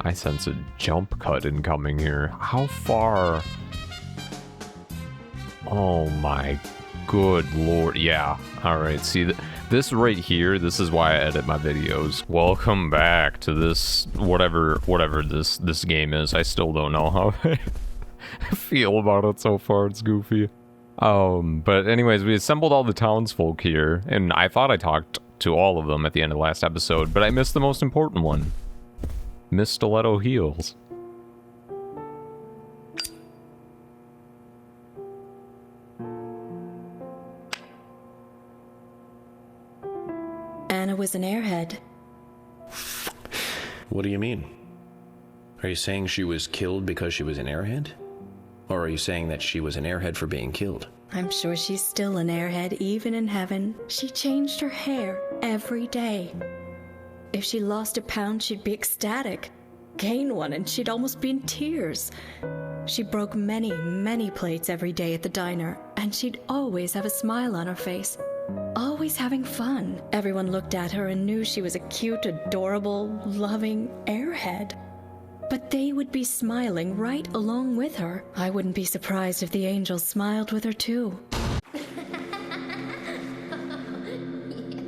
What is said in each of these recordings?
I sense a jump cut incoming here. How far? Oh my good lord. Yeah. Alright, see, this right here, this is why I edit my videos. Welcome back to this, whatever this game is. I still don't know how I feel about it so far. It's goofy. But anyways, we assembled all the townsfolk here, and I thought I talked to all of them at the end of the last episode, but I missed the most important one. Miss Stiletto Heels. Anna was an airhead. What do you mean? Are you saying she was killed because she was an airhead? Or are you saying that she was an airhead for being killed? I'm sure she's still an airhead even in heaven. She changed her hair every day. If she lost a pound, she'd be ecstatic. Gain one, and she'd almost be in tears. She broke many, many plates every day at the diner, and she'd always have a smile on her face. Always having fun. Everyone looked at her and knew she was a cute, adorable, loving airhead. But they would be smiling right along with her. I wouldn't be surprised if the angels smiled with her too.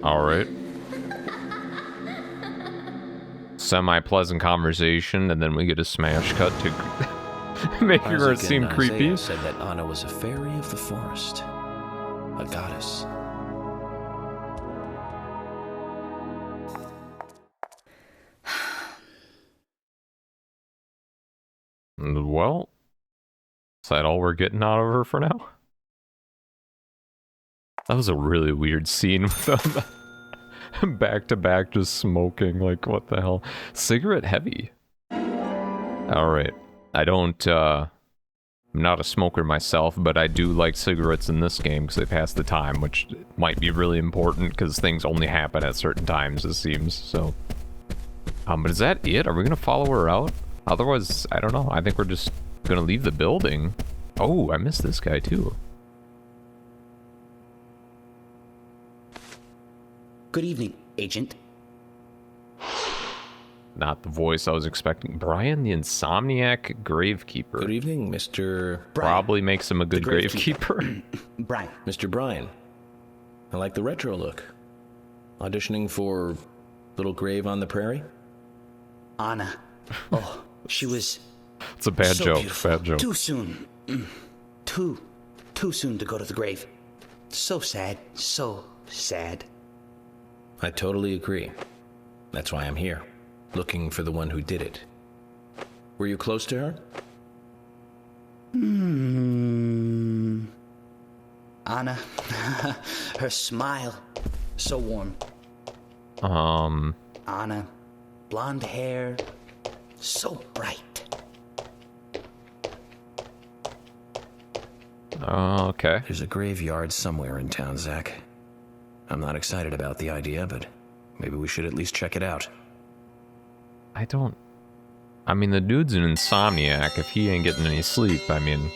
Alright. Semi-pleasant conversation, and then we get a smash cut to making her seem creepy. Isaiah said that Anna was a fairy of the forest. A goddess. Well, is that all we're getting out of her for now? That was a really weird scene with them back to back just smoking, like what the hell? Cigarette heavy. Alright, I'm not a smoker myself, but I do like cigarettes in this game because they pass the time, which might be really important because things only happen at certain times, it seems, so. But is that it? Are we gonna follow her out? Otherwise, I don't know. I think we're just gonna leave the building. Oh, I missed this guy too. Good evening, Agent. Not the voice I was expecting. Brian the Insomniac Gravekeeper. Good evening, Mr. Probably makes him a good gravekeeper. Brian. Mr. Brian. I like the retro look. Auditioning for Little Grave on the Prairie? Anna. Oh, she was... It's a bad so joke. Beautiful. Bad joke. Too soon. Too soon to go to the grave. So sad. So sad. I totally agree. That's why I'm here. Looking for the one who did it. Were you close to her? Anna. Her smile. So warm. Anna. Blonde hair. So bright. Okay. There's a graveyard somewhere in town, Zach. I'm not excited about the idea, but maybe we should at least check it out. I mean, the dude's an insomniac. If he ain't getting any sleep, I mean...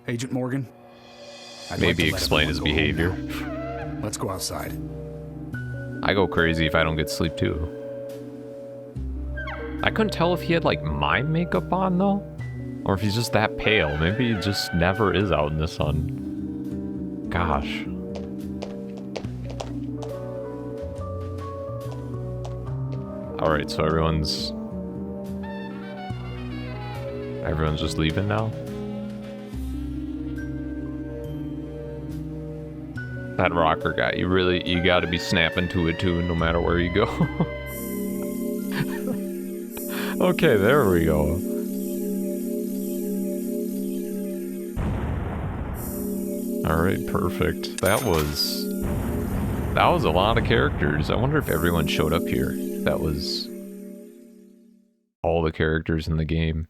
Agent Morgan? Maybe explain his behavior. Let's go outside. I go crazy if I don't get sleep too. I couldn't tell if he had like mime makeup on though, or if he's just that pale. Maybe he just never is out in the sun. Gosh. Alright, so everyone's just leaving now? That rocker guy, you gotta be snapping to it too, no matter where you go. Okay, there we go. Alright, perfect. That was a lot of characters. I wonder if everyone showed up here. That was all the characters in the game.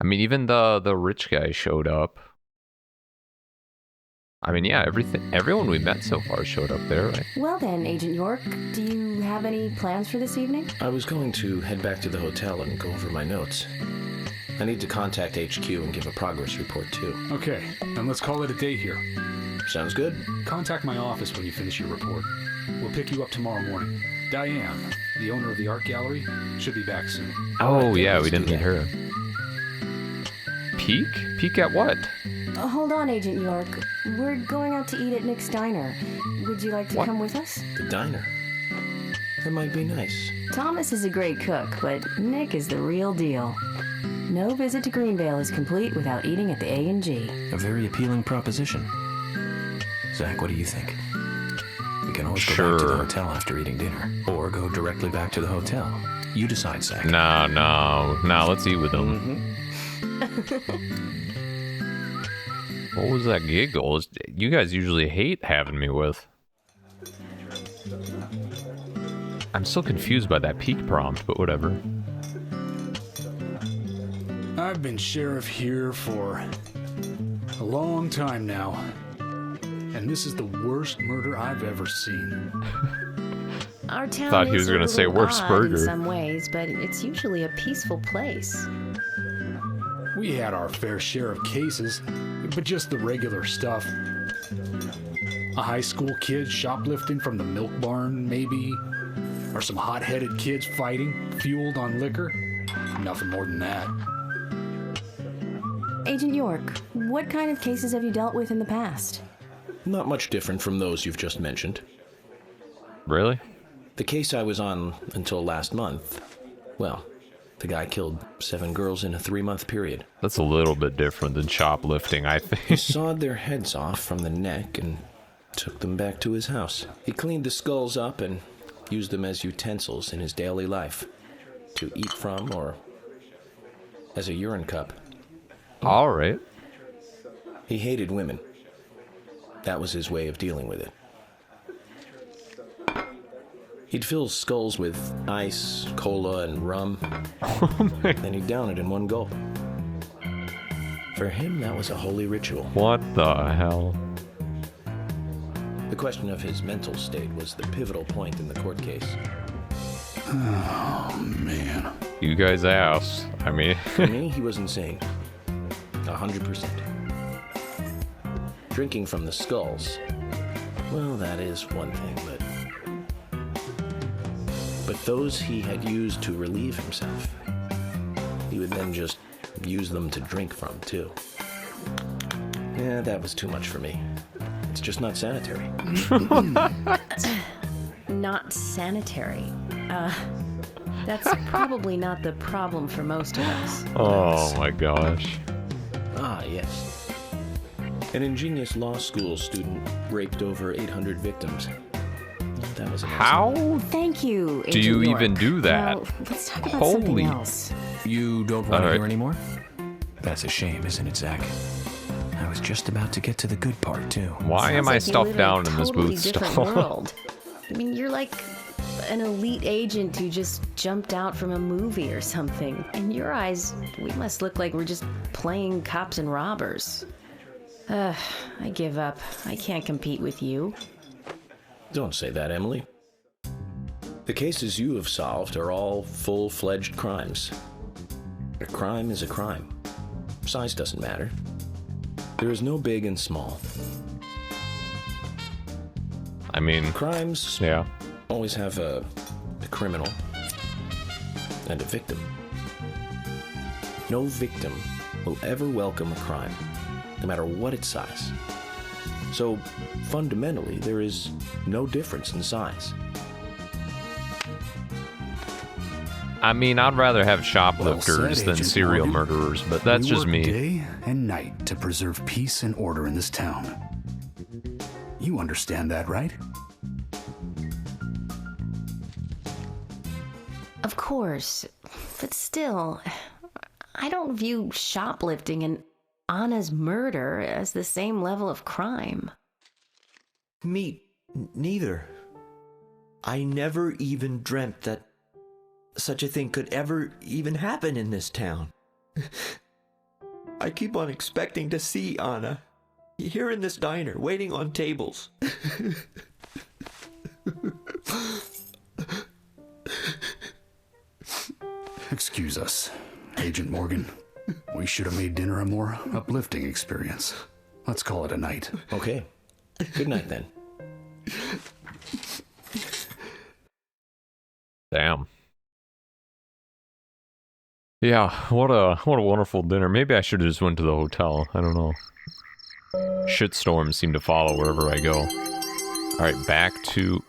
I mean, even the rich guy showed up. I mean, yeah, everyone we met so far showed up there, right? Well then, Agent York, do you have any plans for this evening? I was going to head back to the hotel and go over my notes. I need to contact HQ and give a progress report too. Okay, then let's call it a day here. Sounds good. Contact my office when you finish your report. We'll pick you up tomorrow morning. Diane. the owner of the art gallery, should be back soon. Oh, then yeah, let's we didn't do meet her. Peek? Peek at what? Hold on, Agent York. We're going out to eat at Nick's Diner. Would you like to What? come with us? The diner. That might be nice. Thomas is a great cook, but Nick is the real deal. No visit to Greenvale is complete without eating at the A&G. A very appealing proposition. Zach, what do you think? We can always go back to the Sure. hotel after eating dinner, or go directly back to the hotel. You decide, Zach. No, let's eat with them. What was that giggle? You guys usually hate having me with. I'm still confused by that peek prompt, but whatever. I've been sheriff here for a long time now, and this is the worst murder I've ever seen. Our town Thought he is was a gonna say little worst odd burger. in some ways, but it's usually a peaceful place. We had our fair share of cases, but just the regular stuff. A high school kid shoplifting from the milk barn, maybe? Or some hot-headed kids fighting, fueled on liquor? Nothing more than that. Agent York, what kind of cases have you dealt with in the past? Not much different from those you've just mentioned. Really? The case I was on until last month, well, the guy killed 7 girls in a 3-month period. That's a little bit different than shoplifting, I He think. sawed their heads off from the neck and took them back to his house. He cleaned the skulls up and used them as utensils in his daily life, to eat from or as a urine cup. All right. He hated women. That was his way of dealing with it. He'd fill skulls with ice, cola, and rum, then he'd down it in one gulp. For him, that was a holy ritual. What the hell? The question of his mental state was the pivotal point in the court case. Oh, man. You guys asked. I mean, For me, he was insane. 100%. Drinking from the skulls, well, that is one thing, but those he had used to relieve himself, he would then just use them to drink from, too. Yeah, that was too much for me. It's just not sanitary. Not sanitary. That's probably not the problem for most of us. oh my gosh. Ah, yes. An ingenious law school student raped over 800 victims. That was an How Thank you, Agent do you York. even do that? Now, let's talk about Holy- something else. You don't want to All right. hear anymore? That's a shame, isn't it, Zach? I was just about to get to the good part, too. Why am Sounds I like you stuffed live down in in a this totally booth different stall? world. I mean, you're like an elite agent who just jumped out from a movie or something. In your eyes, we must look like we're just playing cops and robbers. I give up. I can't compete with you. Don't say that, Emily. The cases you have solved are all full-fledged crimes. A crime is a crime. Size doesn't matter. There is no big and small. I mean, Crimes yeah. always have a criminal and a victim. No victim will ever welcome a crime, no matter what its size. So, fundamentally, there is no difference in size. I mean, I'd rather have Well shoplifters said, than Agent serial Morgan. murderers, but that's We just work me. day and night to preserve peace and order in this town. You understand that, right? Of course, but still, I don't view shoplifting and Anna's murder as the same level of crime. Me neither. I never even dreamt that such a thing could ever even happen in this town. I keep on expecting to see Anna here in this diner, waiting on tables. Excuse us, Agent Morgan. We should have made dinner a more uplifting experience. Let's call it a night. Okay. Good night, then. Damn. Yeah, what a wonderful dinner. Maybe I should have just went to the hotel. I don't know. Shitstorms seem to follow wherever I go. Alright, back to...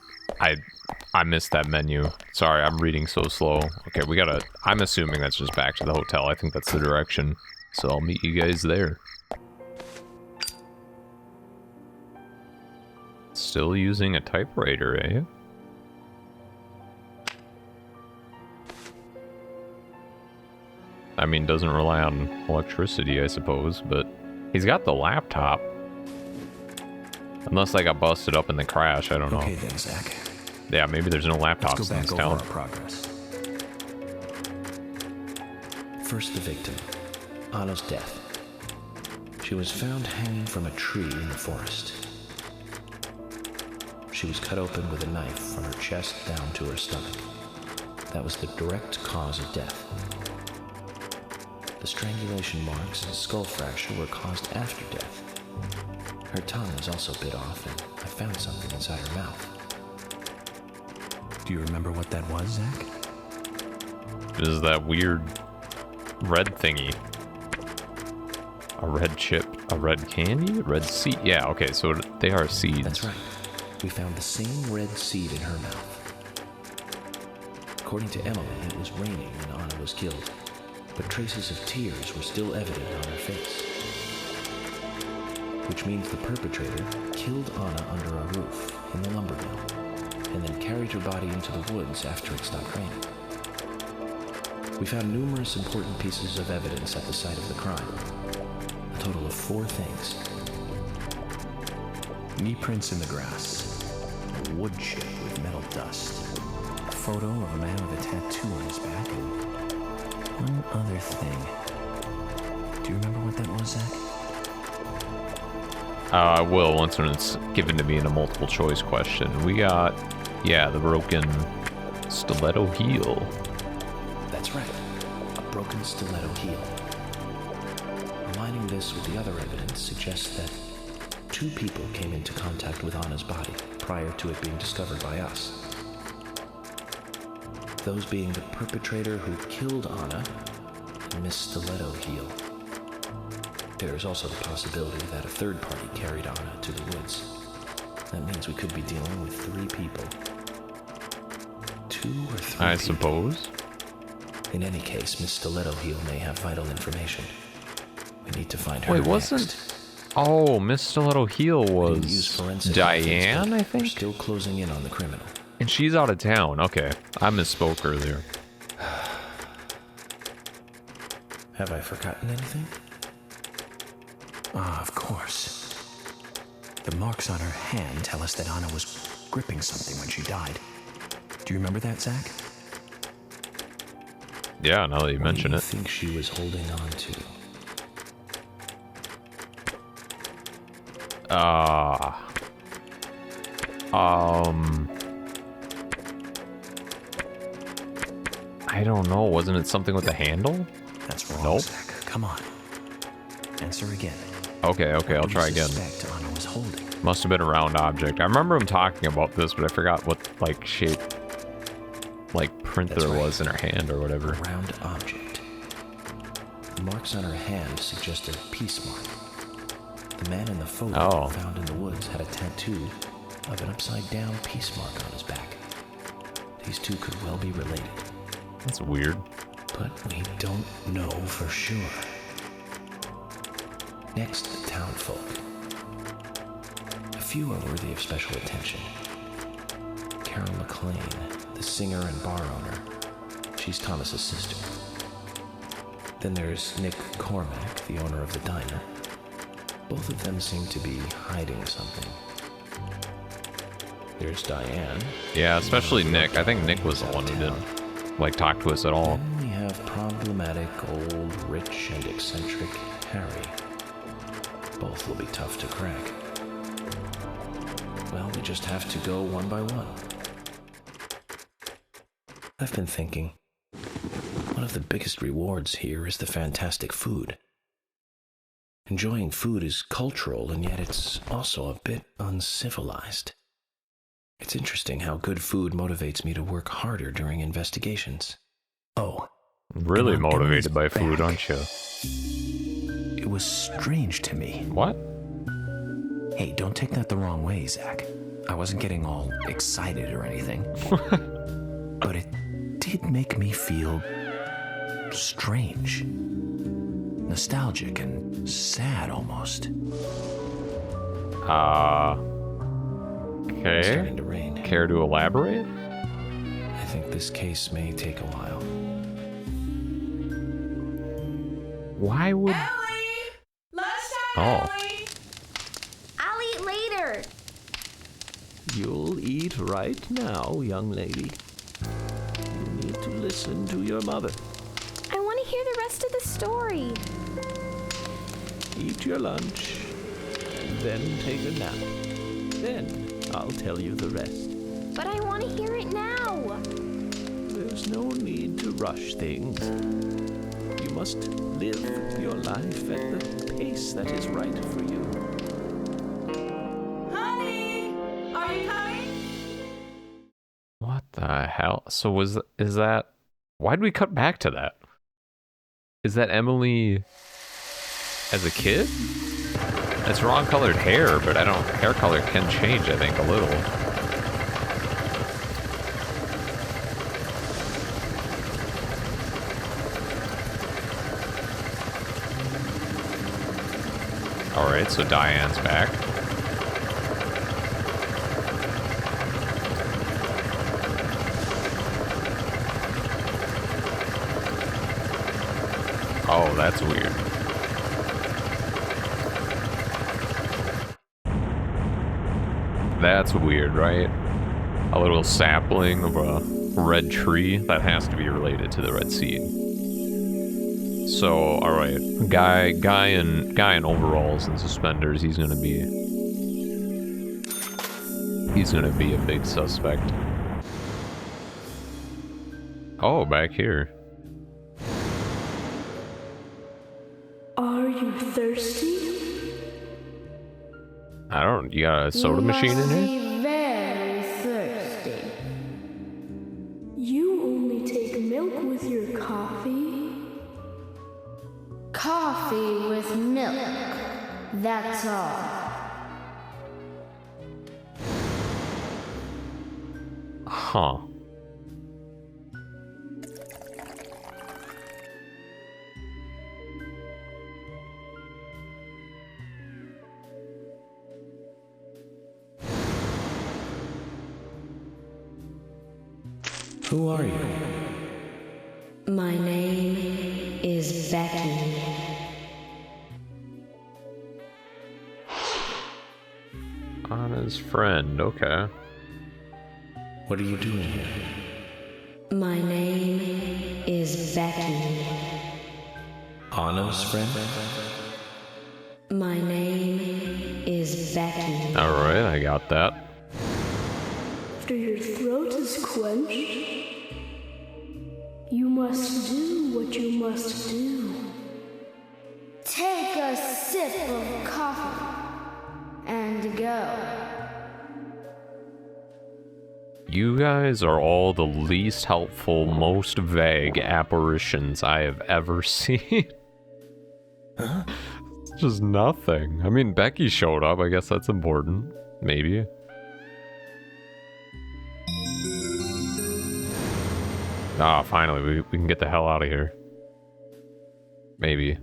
I missed that menu. Sorry, I'm reading so slow. Okay, we gotta... I'm assuming that's just back to the hotel. I think that's the direction. So I'll meet you guys there. Still using a typewriter, eh? I mean, doesn't rely on electricity, I suppose, but he's got the laptop. Unless I got busted up in the crash, I don't know. Okay then, Zach. Yeah, maybe there's no laptops Let's go in back this over town. our progress. First, the victim, Anna's death. She was found hanging from a tree in the forest. She was cut open with a knife from her chest down to her stomach. That was the direct cause of death. The strangulation marks and skull fracture were caused after death. Her tongue was also bit off, and I found something inside her mouth. Do you remember what that was, Zach? This is that weird red thingy. A red chip, a red candy, a red seed. Yeah, okay, so they are seeds. That's right. We found the same red seed in her mouth. According to Emily, it was raining when Anna was killed, but traces of tears were still evident on her face. Which means the perpetrator killed Anna under a roof in the lumber mill, and then carried her body into the woods after it stopped raining. We found numerous important pieces of evidence at the site of the crime. A total of 4 things. Knee prints in the grass. A wood chip with metal dust. A photo of a man with a tattoo on his back. And one other thing. Do you remember what that was, Zach? I will once when it's given to me in a multiple choice question. We got, yeah, the broken stiletto heel. That's right, a broken stiletto heel. Aligning this with the other evidence suggests that 2 people came into contact with Anna's body prior to it being discovered by us. Those being the perpetrator who killed Anna and Miss Stiletto Heel. There is also the possibility that a third party carried Anna to the woods. That means we could be dealing with 3 people. 2 or 3 I people. suppose. In any case, Miss Stiletto Heel may have vital information. We need to find her. Wait, wasn't... next. Oh, Miss Stiletto Heel We didn't use was forensic Diane, methods, I but we're think? still closing in on the criminal. And she's out of town. Okay, I misspoke earlier. Have I forgotten anything? Ah, of course. The marks on her hand tell us that Anna was gripping something when she died. Do you remember that, Zach? Yeah, now that you mention What it. do you think she was holding on to? I don't know. Wasn't it something with the handle? That's wrong, Nope. Zach. Come on. Answer again. Okay, I'll What do you try again. suspect Anna was holding? Must have been a round object. I remember him talking about this, but I forgot what, like, shape, like, print That's there right. was in her hand or whatever. A round object. The marks on her hand suggest a peace mark. The man in the photo found in the woods had a tattoo of an upside-down peace mark on his back. These 2 could well be related. That's weird. But we don't know for sure. Next, the townfolk. A few are worthy of special attention. Carol McLean, the singer and bar owner. She's Thomas's sister. Then there's Nick Cormack, the owner of the diner. Both of them seem to be hiding something. There's Diane. Yeah, especially Nick. I think Nick was the one who didn't, like, talk to us at all. Then we have problematic, old, rich, and eccentric Harry. Both will be tough to crack. Well, we just have to go one by one. I've been thinking, one of the biggest rewards here is the fantastic food. Enjoying food is cultural, and yet it's also a bit uncivilized. It's interesting how good food motivates me to work harder during investigations. Oh, Really And on motivated Emily's by food, back. aren't you? It was strange to me. What? Hey, don't take that the wrong way, Zach. I wasn't getting all excited or anything. But it did make me feel strange. Nostalgic and sad almost. It's Okay. starting to rain. Care to elaborate? I think this case may take a while. Why would... Oh. I'll eat later. You'll eat right now, young lady. You need to listen to your mother. I want to hear the rest of the story. Eat your lunch, and then take a nap. Then I'll tell you the rest. But I want to hear it now. There's no need to rush things. You must live your life at the pace that is right for you. Honey, are you coming? What the hell? So is that... Why'd we cut back to that? Is that Emily as a kid? It's wrong colored hair, but I don't... Hair color can change, I think, a little. Alright, so Diane's back. Oh, that's weird. That's weird, right? A little sapling of a red tree. That has to be related to the red seed. So, all right, guy in overalls and suspenders. He's gonna be a big suspect. Oh, back here. Are you thirsty? I don't. You got a soda machine in here? Be very thirsty. You only take milk with your coffee? Coffee with milk. That's all. Huh. Who are you? My name is Becky. Anna's friend. Okay. What are you doing here? My name is Becky. Anna's friend? My name is Becky. All right, I got that. After your throat is quenched, you must do what you must do. Take a sip of coffee and go. You guys are all the least helpful, most vague apparitions I have ever seen. Huh? Just nothing. I mean, Becky showed up. I guess that's important. Maybe. Ah, finally, we can get the hell out of here. Maybe.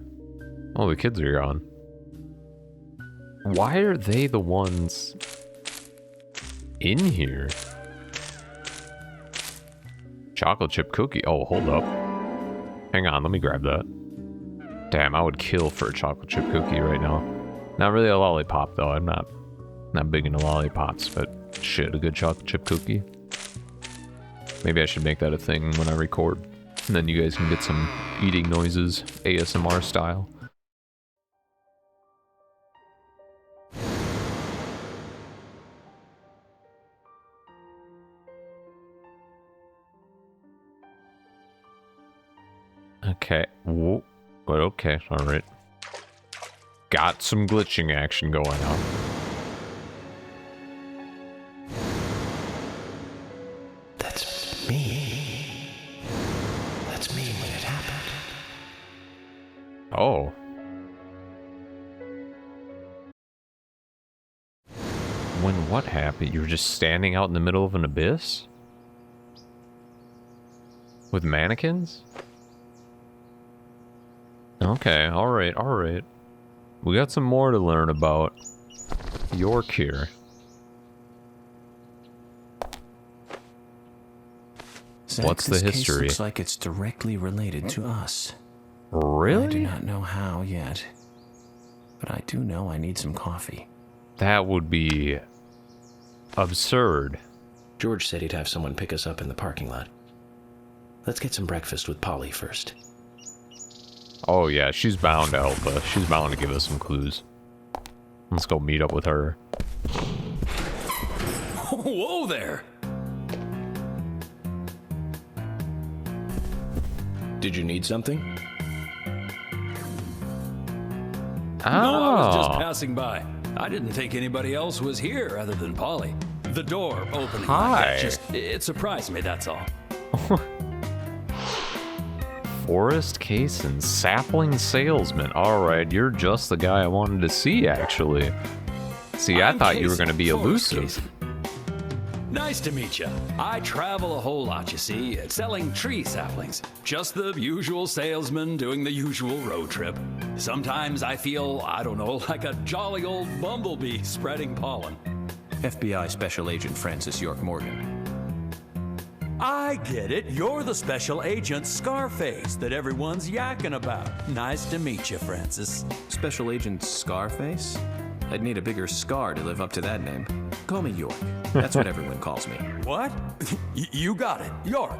Oh, the kids are gone. Why are they the ones in here? Chocolate chip cookie. Oh, hold up. Hang on, let me grab that. Damn, I would kill for a chocolate chip cookie right now. Not really a lollipop, though. I'm not big into lollipops, but shit, a good chocolate chip cookie. Maybe I should make that a thing when I record. And then you guys can get some eating noises, ASMR style. Okay. Whoa. But okay, alright. Got some glitching action going on. That's me. That's me when it happens. Oh. When what happened? You were just standing out in the middle of an abyss? With mannequins? Okay, alright. We got some more to learn about York here. Zach, What's the this case history? looks like it's directly related to us. Really? I do not know how yet, but I do know I need some coffee. That would be absurd. George said he'd have someone pick us up in the parking lot. Let's get some breakfast with Polly first. Oh yeah, she's bound to help us. She's bound to give us some clues. Let's go meet up with her. Whoa there! Did you need something? No, I was just passing by. I didn't think anybody else was here other than Polly. The door opening like that it surprised me, that's all. Forest Case and Sapling Salesman. Alright, you're just the guy I wanted to see, actually. See, I thought you were going to be elusive. Nice to meet you. I travel a whole lot, you see, selling tree saplings. Just the usual salesman doing the usual road trip. Sometimes I feel, I don't know, like a jolly old bumblebee spreading pollen. FBI Special Agent Francis York Morgan. I get it. You're the special agent Scarface that everyone's yakking about. Nice to meet you, Francis. Special Agent Scarface? I'd need a bigger scar to live up to that name. Call me York. That's what everyone calls me. What? You got it. York.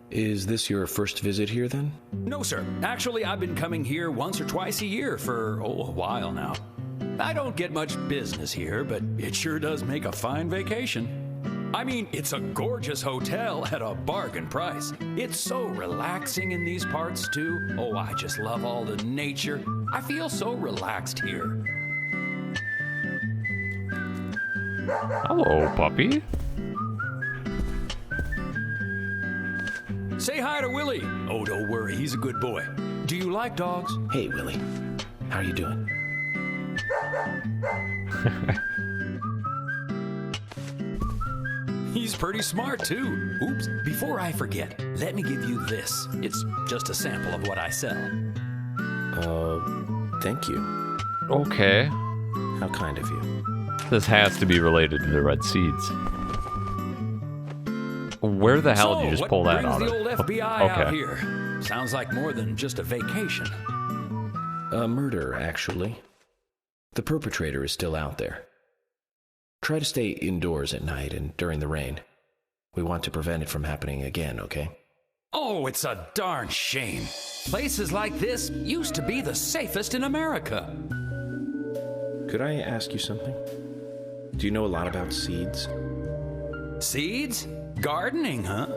Is this your first visit here, then? No, sir. Actually, I've been coming here once or twice a year for, a while now. I don't get much business here, but it sure does make a fine vacation. I mean, it's a gorgeous hotel at a bargain price. It's so relaxing in these parts, too. Oh, I just love all the nature. I feel so relaxed here. Hello, puppy. Say hi to Willie. Oh, don't worry, he's a good boy. Do you like dogs? Hey, Willie. How are you doing? He's pretty smart, too. Oops, before I forget, let me give you this. It's just a sample of what I sell. Thank you. Okay. How kind of you. This has to be related to the red seeds. Where the hell did you just pull that out of? What brings the old FBI out here? Sounds like more than just a vacation. A murder, actually. The perpetrator is still out there. Try to stay indoors at night and during the rain. We want to prevent it from happening again, okay? Oh, it's a darn shame. Places like this used to be the safest in America. Could I ask you something? Do you know a lot about seeds? Seeds? Gardening, huh?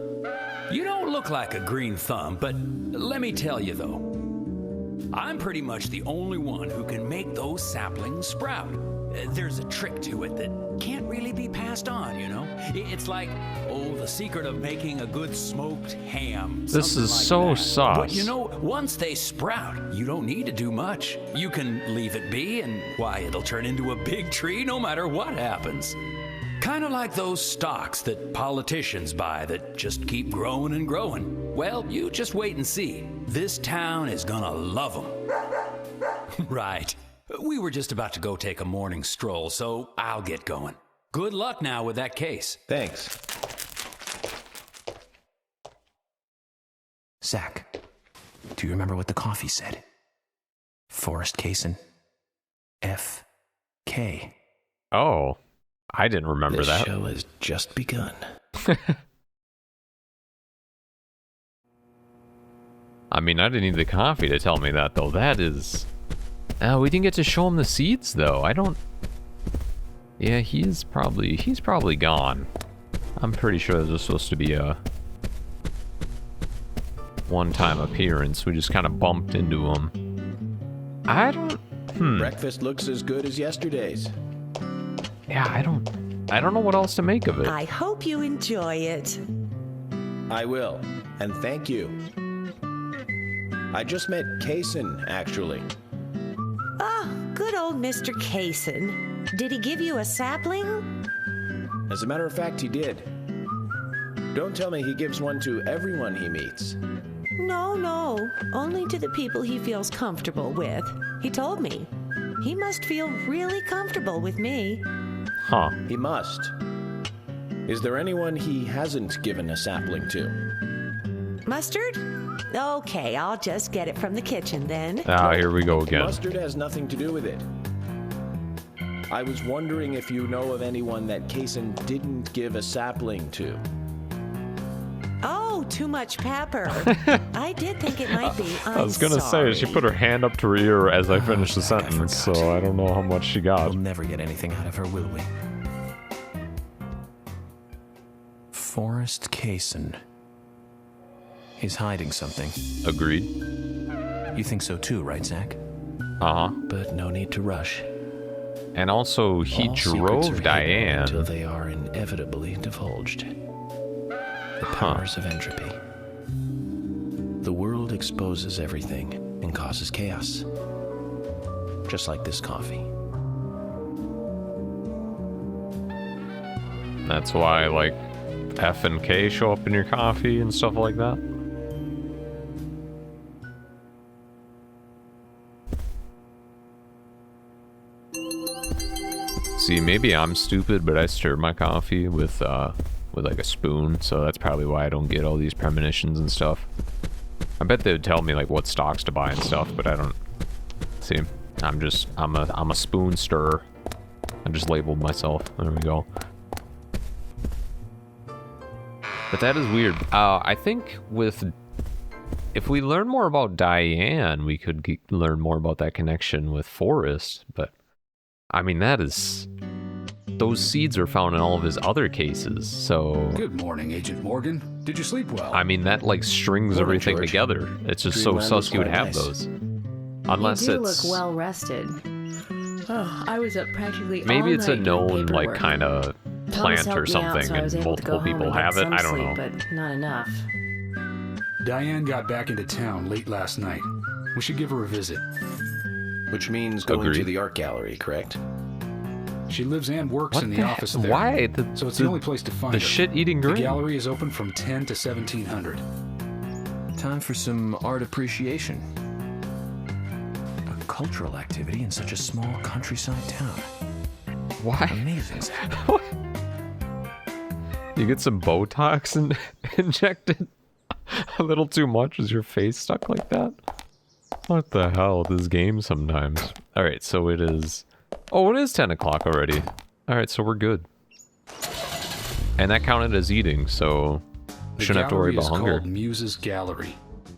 You don't look like a green thumb, but let me tell you though. I'm pretty much the only one who can make those saplings sprout. There's a trick to it that can't really be passed on, you know? It's like, the secret of making a good smoked ham. This is like so that. sauce. But you know, once they sprout, you don't need to do much. You can leave it be, and why, it'll turn into a big tree no matter what happens. Kind of like those stocks that politicians buy that just keep growing and growing. Well, you just wait and see. This town is gonna love them. Right. We were just about to go take a morning stroll, so I'll get going. Good luck now with that case. Thanks. Zach, do you remember what the coffee said? Forest Cason. F.K. Oh, I didn't remember that. The show has just begun. I mean, I didn't need the coffee to tell me that, though. That is... we didn't get to show him the seeds, though. I don't... Yeah, he's probably gone. I'm pretty sure this was supposed to be a one-time appearance. We just kind of bumped into him. I don't... Breakfast looks as good as yesterday's. Yeah, I don't know what else to make of it. I hope you enjoy it. I will, and thank you. I just met Kaysen, actually. Ah, good old Mr. Kaysen. Did he give you a sapling? As a matter of fact, he did. Don't tell me he gives one to everyone he meets. No, only to the people he feels comfortable with. He told me. He must feel really comfortable with me. Huh. He must. Is there anyone he hasn't given a sapling to? Mustard? Okay, I'll just get it from the kitchen then. Ah, here we go again. Mustard has nothing to do with it. I was wondering if you know of anyone that Kaysen didn't give a sapling to. Oh, too much pepper. I did think it might be. I was gonna say, she put her hand up to her ear as I finished the sentence, so I don't know how much she got. We'll never get anything out of her, will we? Forrest Kaysen. He's hiding something. Agreed. You think so too, right, Zach? Uh-huh. But no need to rush. And also, he All secrets are drove hidden Diane. until they are inevitably divulged. The powers of entropy. The world exposes everything and causes chaos. Just like this coffee. That's why, like, F and K show up in your coffee and stuff like that. See, maybe I'm stupid, but I stir my coffee with like a spoon, so that's probably why I don't get all these premonitions and stuff. I bet they would tell me like what stocks to buy and stuff, but I don't. See, I'm a spoon stirrer. I just labeled myself. There we go. But that is weird. I think if we learn more about Diane, we could learn more about that connection with Forrest. But I mean, those seeds are found in all of his other cases. So Good morning, Agent Morgan. Did you sleep well? I mean, that like strings Morning, everything George. together. It's just Dreamland so was sus you would quite have nice. those, unless You do it's look well rested. Oh, I was up practically maybe all it's a night doing known like paperwork. kind of Thomas plant or helped me out, something, so I was and able to go multiple home people and have get it. some I don't sleep, know. but not enough. Diane got back into town late last night. We should give her a visit. Which means going Agreed. to the art gallery, correct? She lives and works What in the the office heck? there. Why? So it's the only place to find the her. shit-eating The grin. gallery is open from 10 to 1700. Time for some art appreciation. A cultural activity in such a small countryside town. Why? Amazing, Zach. What? You get some Botox injected a little too much? Is your face stuck like that? What the hell? This game sometimes. Alright, so it is... Oh, it is 10 o'clock already. Alright, so we're good. And that counted as eating, so... The Shouldn't have to worry gallery about is hunger. called Muses Gallery.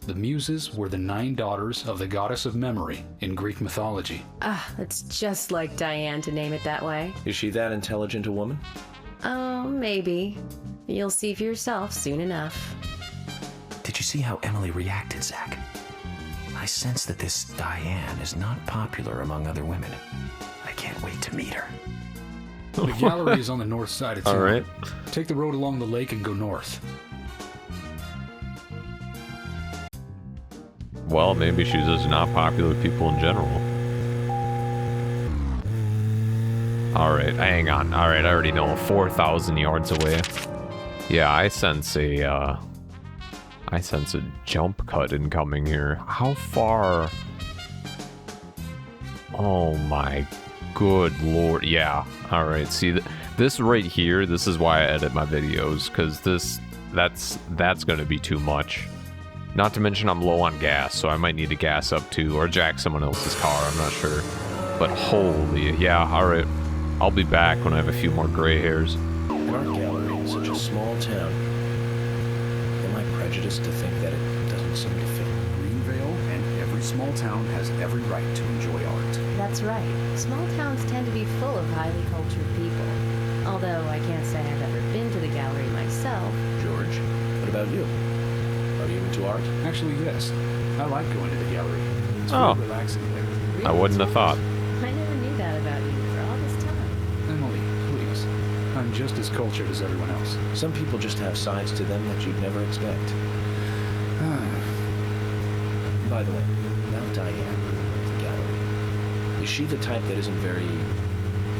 The Muses were the 9 daughters of the goddess of memory in Greek mythology. Ah, that's just like Diane to name it that way. Is she that intelligent a woman? Oh, maybe. You'll see for yourself soon enough. Did you see how Emily reacted, Zach? I sense that this Diane is not popular among other women. I can't wait to meet her. The gallery is on the north side of town. Alright. Take the road along the lake and go north. Well, maybe she's just not popular with people in general. Alright, hang on. Alright, I already know. 4,000 yards away. Yeah, I sense a jump cut incoming here. How far? Oh my good lord. Yeah. Alright, see, this right here, this is why I edit my videos, because that's gonna be too much. Not to mention I'm low on gas, so I might need to gas up too, or jack someone else's car, I'm not sure. But holy, yeah, alright. I'll be back when I have a few more gray hairs. An art gallery in such a small town. Am I prejudiced to think that it doesn't seem to fit? Greenvale and every small town has every right to enjoy art. That's right. Small towns tend to be full of highly cultured people. Although I can't say I've ever been to the gallery myself. George, what about you? Are you into art? Actually, yes. I like going to the gallery. It's Oh. very relaxing there. I wouldn't have thought. I never knew that about you for all this time. Emily, please. I'm just as cultured as everyone else. Some people just have sides to them that you'd never expect. By the way, about Diane, the gallery. Is she the type that isn't very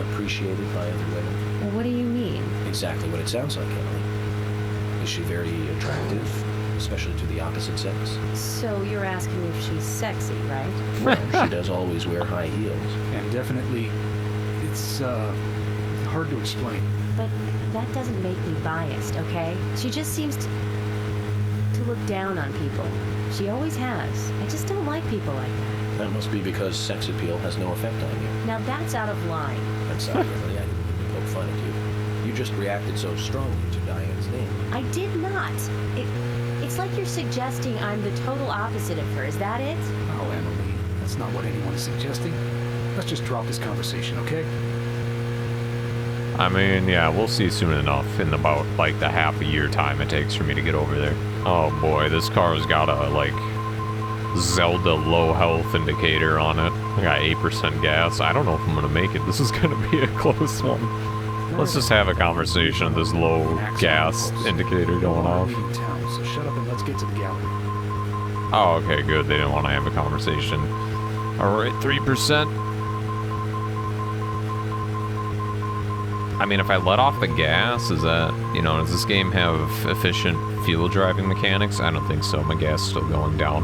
appreciated by other women? Well, what do you mean? Exactly what it sounds like, Emily. Is she very attractive, especially to the opposite sex? So you're asking if she's sexy, right? Well, she does always wear high heels. And definitely, it's hard to explain. But that doesn't make me biased, okay? She just seems to look down on people. She always has. I just don't like people like that. That must be because sex appeal has no effect on you. Now that's out of line. I'm sorry, Emily, I didn't mean to poke fun at you. You just reacted so strongly to Diane's name. I did not. It's like you're suggesting I'm the total opposite of her. Is that it? Oh, Emily, that's not what anyone is suggesting. Let's just drop this conversation, okay? I mean, yeah, we'll see soon enough in about, like, the half a year time it takes for me to get over there. Oh boy, this car's got a, like, Zelda low health indicator on it. I got 8% gas. I don't know if I'm gonna make it. This is gonna be a close one. Let's just have a conversation with this low gas indicator going off. So shut up and let's get to the gallery. Oh, okay, good. They didn't want to have a conversation. Alright, 3%. I mean, if I let off the gas, is that, you know, does this game have efficient fuel driving mechanics? I don't think so. My gas is still going down.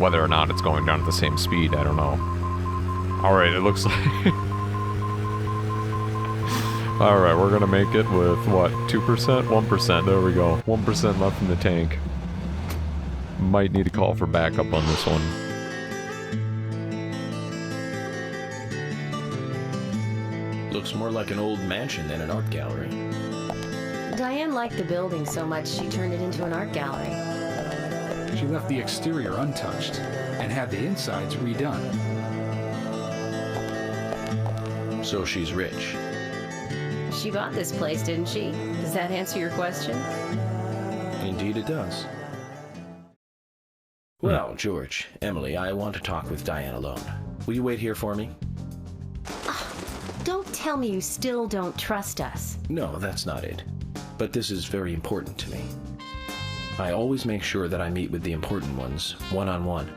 Whether or not it's going down at the same speed, I don't know. Alright, it looks like... Alright, we're gonna make it with, what, 2%? 1%, there we go. 1% left in the tank. Might need to call for backup on this one. Looks more like an old mansion than an art gallery. Diane liked the building so much she turned it into an art gallery. She left the exterior untouched and had the insides redone. So she's rich. She bought this place, didn't she? Does that answer your question? Indeed it does. Well, George, Emily, I want to talk with Diane alone. Will you wait here for me? Don't tell me you still don't trust us. No, that's not it. But this is very important to me. I always make sure that I meet with the important ones, one-on-one.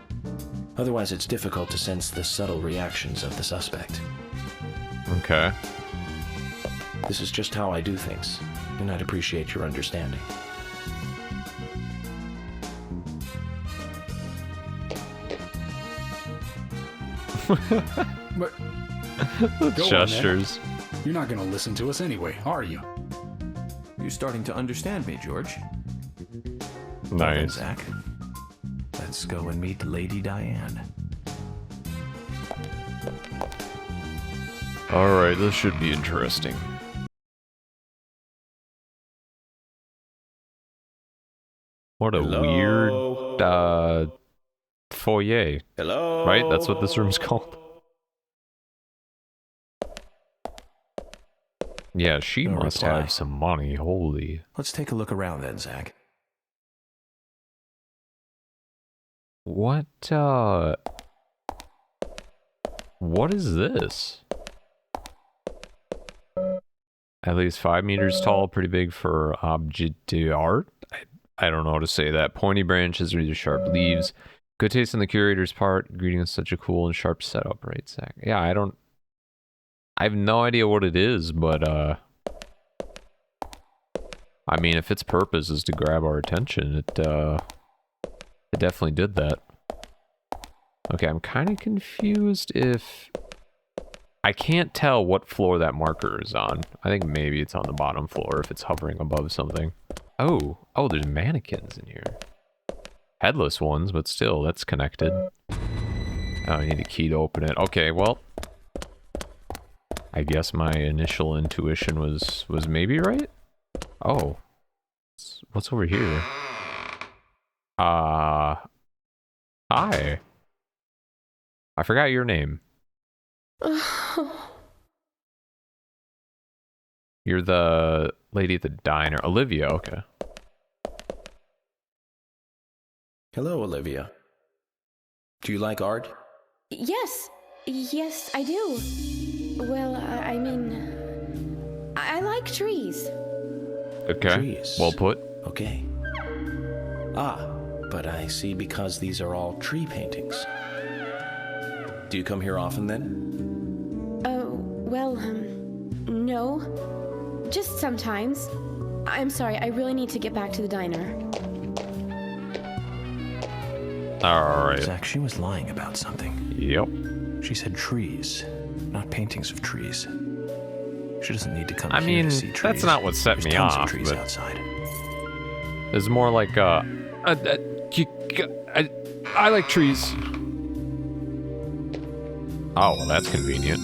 Otherwise, it's difficult to sense the subtle reactions of the suspect. Okay. This is just how I do things, and I'd appreciate your understanding. But gestures. You're not gonna listen to us anyway, are you? You're starting to understand me, George. Nice. Well then, Zach, let's go and meet Lady Diane. Alright, this should be interesting. What a weird, foyer. Hello? Right? That's what this room's called. Yeah, she No must reply. have some money, holy. Let's take a look around then, Zach. What is this? At least 5 meters tall, pretty big for object d'art? I don't know how to say that. Pointy branches, really sharp leaves. Good taste on the curator's part. Greeting is such a cool and sharp setup, right, Zach? Yeah, I have no idea what it is, but, I mean, if its purpose is to grab our attention, it definitely did that. Okay, I'm kind of confused if... I can't tell what floor that marker is on. I think maybe it's on the bottom floor if it's hovering above something. Oh, there's mannequins in here. Headless ones, but still, that's connected. Oh, I need a key to open it. Okay, well... I guess my initial intuition was maybe right? Oh. What's over here? Hi. I forgot your name. You're the lady at the diner. Olivia, okay. Hello, Olivia. Do you like art? Yes, I do. Well, I mean, I like trees. Okay. Trees. Well put. Okay. Ah, But I see because these are all tree paintings. Do you come here often then? Oh, well, no. Just sometimes. I'm sorry, I really need to get back to the diner. Alright. Zach, she was lying about something. Yep. She said trees, not paintings of trees. She doesn't need to come I here mean, to see trees. that's not what set There's me tons off, of trees but outside. it's more like, I like trees. Oh, well, that's convenient.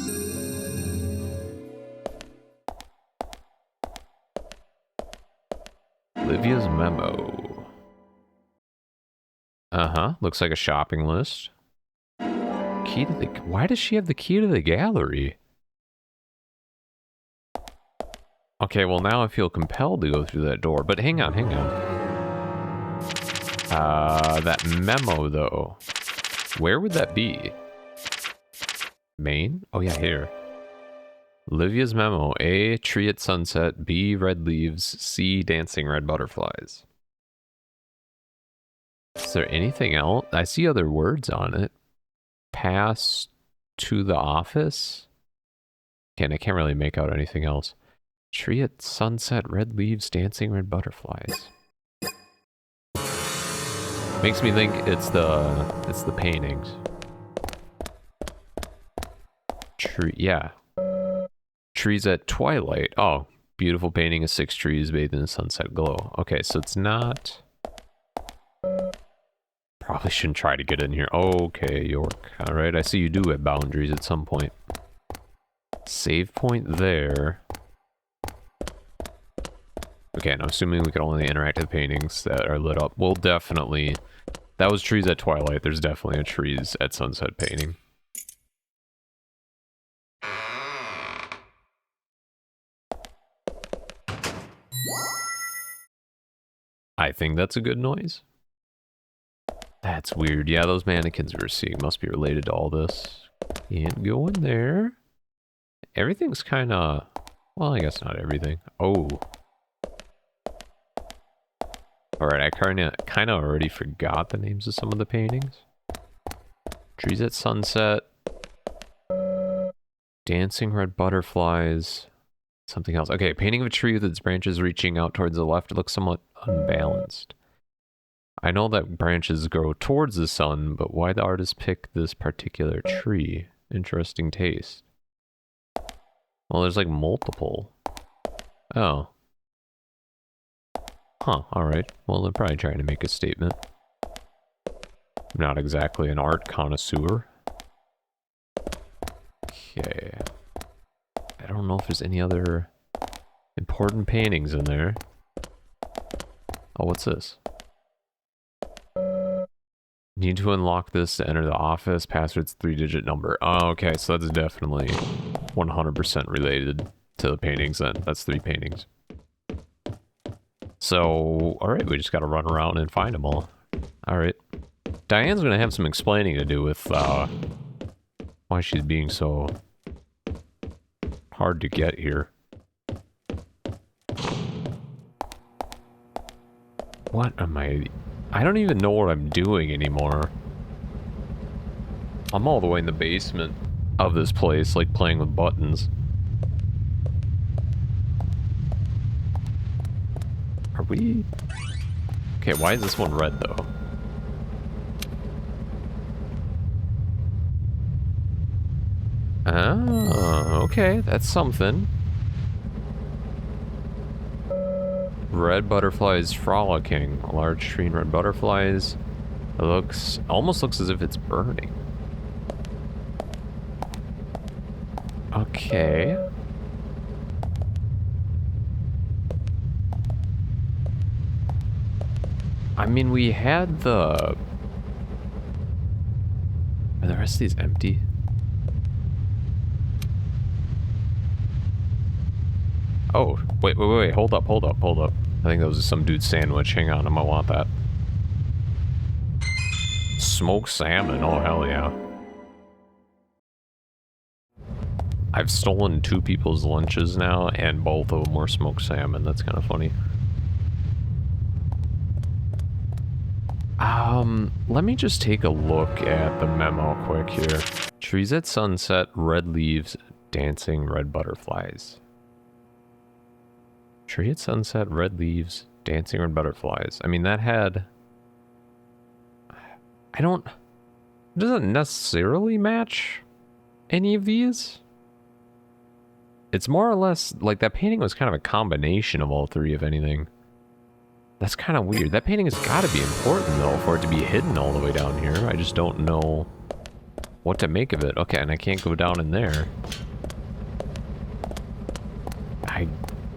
Olivia's memo. Uh-huh, looks like a shopping list. Key to the... Why does she have the key to the gallery? Okay, well now I feel compelled to go through that door, but hang on. That memo, though. Where would that be? Main? Oh yeah, here. Olivia's memo. A, tree at sunset. B, red leaves. C, dancing red butterflies. Is there anything else? I see other words on it. Pass to the office? And I can't really make out anything else. Tree at sunset, red leaves, dancing red butterflies. Makes me think it's the paintings. Tree, yeah. Trees at twilight. Oh, beautiful painting of 6 trees bathed in a sunset glow. Okay, so it's not... Probably shouldn't try to get in here. Okay, York. Alright, I see you do have boundaries at some point. Save point there. Okay, and I'm assuming we can only interact with paintings that are lit up. We'll definitely... That was trees at twilight. There's definitely a trees at sunset painting. I think that's a good noise. That's weird. Yeah, those mannequins we were seeing must be related to all this. Can't go in there. Everything's kind of... Well, I guess not everything. Oh. Alright, I kind of already forgot the names of some of the paintings. Trees at sunset. Dancing red butterflies. Something else. Okay, painting of a tree with its branches reaching out towards the left looks somewhat unbalanced. I know that branches grow towards the sun, but why the artist pick this particular tree? Interesting taste. Well, there's like multiple. Oh. Huh, alright. Well, they're probably trying to make a statement. I'm not exactly an art connoisseur. Okay. I don't know if there's any other important paintings in there. Oh, what's this? Need to unlock this to enter the office. Password's 3-digit number. Oh, okay, so that's definitely 100% related to the paintings then. That's 3 paintings. So, alright, we just gotta run around and find them all. Alright. Diane's gonna have some explaining to do with, why she's being so hard to get here. What am I don't even know what I'm doing anymore. I'm all the way in the basement of this place, like playing with buttons. Are we... Okay, why is this one red, though? Oh, okay, that's something. Red butterflies frolicking. A large tree and red butterflies. It almost looks as if it's burning. Okay. I mean, we had the... Are the rest of these empty? Oh, wait, hold up. I think that was some dude's sandwich. Hang on, I might want that. Smoked salmon, oh hell yeah. I've stolen 2 people's lunches now, and both of them were smoked salmon. That's kind of funny. Let me just take a look at the memo quick here. Trees at sunset, red leaves, dancing red butterflies. Tree at sunset, red leaves, dancing red butterflies. I mean, that had... It doesn't necessarily match any of these. It's more or less, like, that painting was kind of a combination of all three, if anything. That's kind of weird. That painting has got to be important, though, for it to be hidden all the way down here. I just don't know what to make of it. Okay, and I can't go down in there. I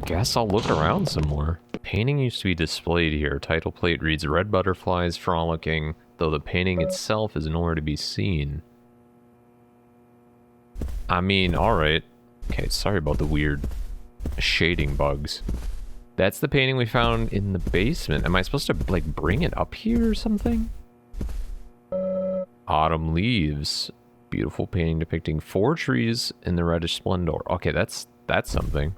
guess I'll look around some more. Painting used to be displayed here. Title plate reads, red butterflies frolicking, though the painting itself is nowhere to be seen. I mean, alright. Okay, sorry about the weird shading bugs. That's the painting we found in the basement. Am I supposed to, like, bring it up here or something? Autumn leaves. Beautiful painting depicting 4 trees in the reddish splendor. Okay, that's something.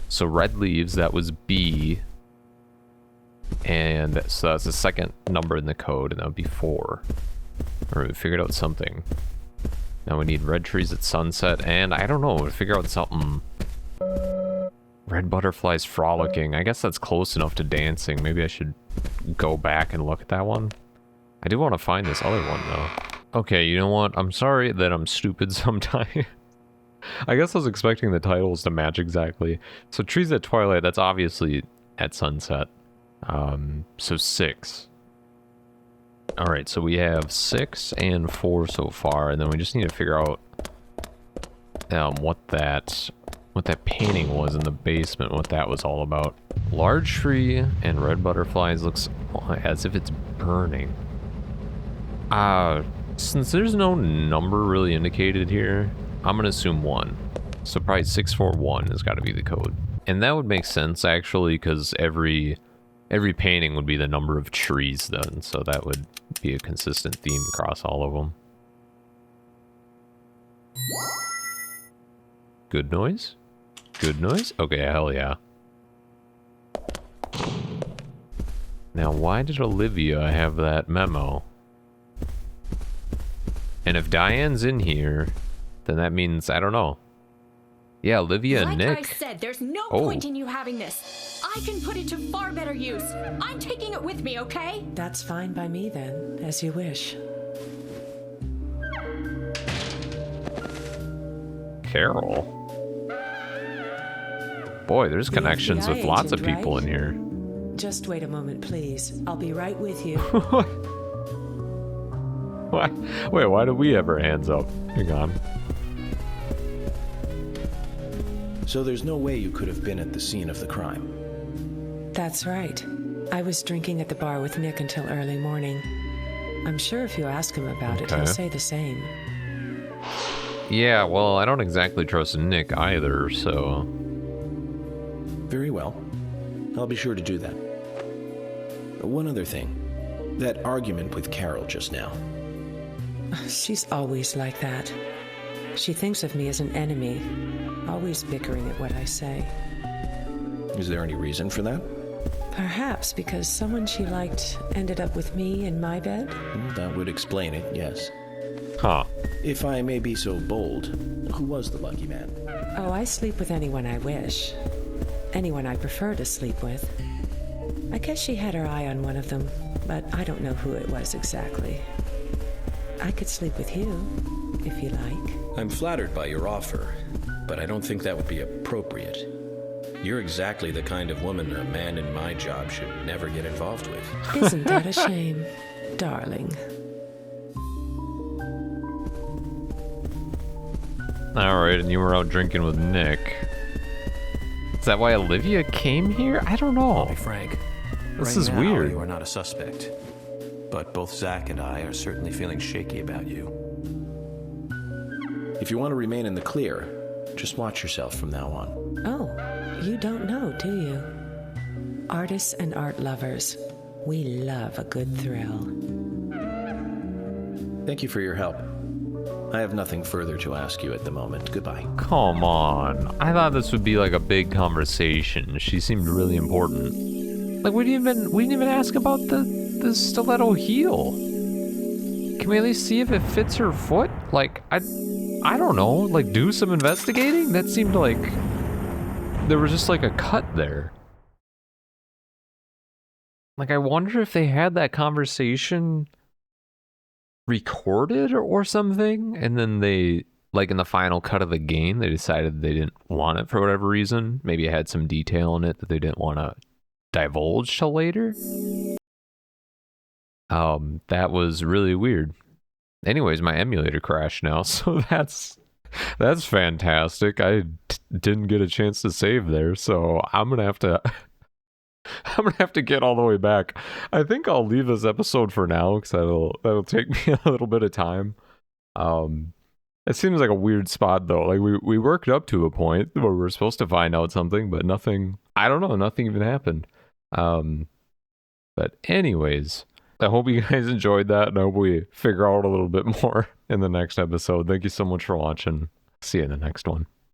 So red leaves, that was B. And so that's the second number in the code, and that would be 4. Alright, we figured out something. Now we need red trees at sunset, and I don't know, to figure out something. Red butterflies frolicking. I guess that's close enough to dancing. Maybe I should go back and look at that one. I do want to find this other one, though. Okay, you know what? I'm sorry that I'm stupid sometimes. I guess I was expecting the titles to match exactly. So trees at twilight, that's obviously at sunset. So 6. Alright, so we have 6 and 4 so far, and then we just need to figure out what that painting was in the basement, what that was all about. Large tree and red butterflies looks as if it's burning. Since there's no number really indicated here, I'm gonna assume 1. So probably 641 has got to be the code. And that would make sense, actually, because every painting would be the number of trees then, so that would be a consistent theme across all of them. Good noise? Good noise? Okay, hell yeah. Now, why did Olivia have that memo? And if Diane's in here, then that means, I don't know. Yeah, Olivia and Nick. Like I said, there's no point in you having this. I can put it to far better use. I'm taking it with me, okay? That's fine by me then, as you wish. Carol. Boy, there's connections with lots of people in here. Just wait a moment, please. I'll be right with you. Wait, why do we have our hands up? Hang on. So there's no way you could have been at the scene of the crime? That's right. I was drinking at the bar with Nick until early morning. I'm sure if you ask him about it, he'll say the same. Yeah, well, I don't exactly trust Nick either, so... Very well. I'll be sure to do that. One other thing. That argument with Carol just now. She's always like that. She thinks of me as an enemy, always bickering at what I say. Is there any reason for that? Perhaps because someone she liked ended up with me in my bed? That would explain it, yes. Huh. If I may be so bold, who was the lucky man? Oh, I sleep with anyone I wish. Anyone I prefer to sleep with. I guess she had her eye on one of them, but I don't know who it was exactly. I could sleep with you, if you like. I'm flattered by your offer, but I don't think that would be appropriate. You're exactly the kind of woman a man in my job should never get involved with. Isn't that a shame, darling? Alright, and you were out drinking with Nick. Is that why Olivia came here? I don't know. I'll be frank. This right is now, weird. You are not a suspect, but both Zach and I are certainly feeling shaky about you. If you want to remain in the clear, just watch yourself from now on. Oh, you don't know, do you? Artists and art lovers, we love a good thrill. Thank you for your help. I have nothing further to ask you at the moment. Goodbye. Come on. I thought this would be like a big conversation. She seemed really important. Like, we didn't even ask about the the stiletto heal? Can we at least see if it fits her foot? Like, I don't know, like do some investigating? That seemed like there was just like a cut there. Like, I wonder if they had that conversation recorded or something, and then they, like in the final cut of the game, they decided they didn't want it for whatever reason. Maybe it had some detail in it that they didn't want to divulge till later. That was really weird. Anyways, my emulator crashed now, so that's fantastic. I didn't get a chance to save there, so I'm gonna have to get all the way back. I think I'll leave this episode for now because that'll take me a little bit of time. It seems like a weird spot though. Like we worked up to a point where we were supposed to find out something, but nothing. I don't know. Nothing even happened. But anyways, I hope you guys enjoyed that, and I hope we figure out a little bit more in the next episode. Thank you so much for watching. See you in the next one.